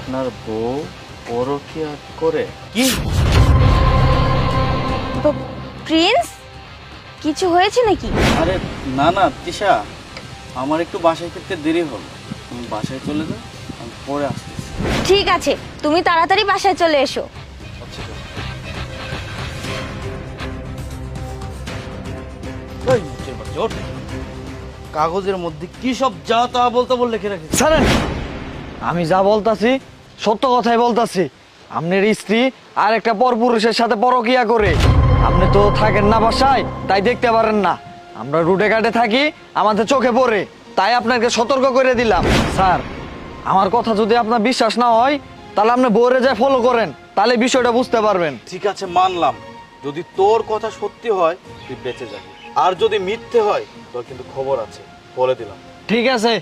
আপনার বউ পরকীয়া করে? কি? প্রিন্স, কিছু হয়েছে নাকি? আরে না না তিশা, আমার একটু বাসায় ফিরতে দেরি হবে, তুমি বাসায় চলে যাও, আমি পরে আসতেছি। ঠিক আছে, তুমি তাড়াতাড়ি বাসায় চলে এসো। আচ্ছা ওই মুখের বাচ্চা, ওঠ। কাগজের মধ্যে কি সব যা তা বলতে বল লিখে রাখিস? ছাড়েন, আমি যা বলতাছি সত্য কথাই বলতাছি। আপনার স্ত্রী আর একটা পরপুরুষের সাথে পরকিয়া করে। আপনি তো থাকেন না বাসায়, তাই দেখতে পারেন না। আমরা রুটে ঘাটে থাকি, আমাদের চোখে পড়ে, তাই আপনাকে সতর্ক করে দিলাম। স্যার, আমার কথা যদি আপনার বিশ্বাস না হয়, তাহলে আপনি বোরে যায় ফলো করেন, তাহলে বিষয়টা বুঝতে পারবেন। ঠিক আছে, মানলাম। যদি তোর কথা সত্যি হয় তুই বেঁচে যাবি, আর যদি মিথ্যে হয় তোর কিন্তু খবর আছে, বলে দিলাম। ঠিক আছে,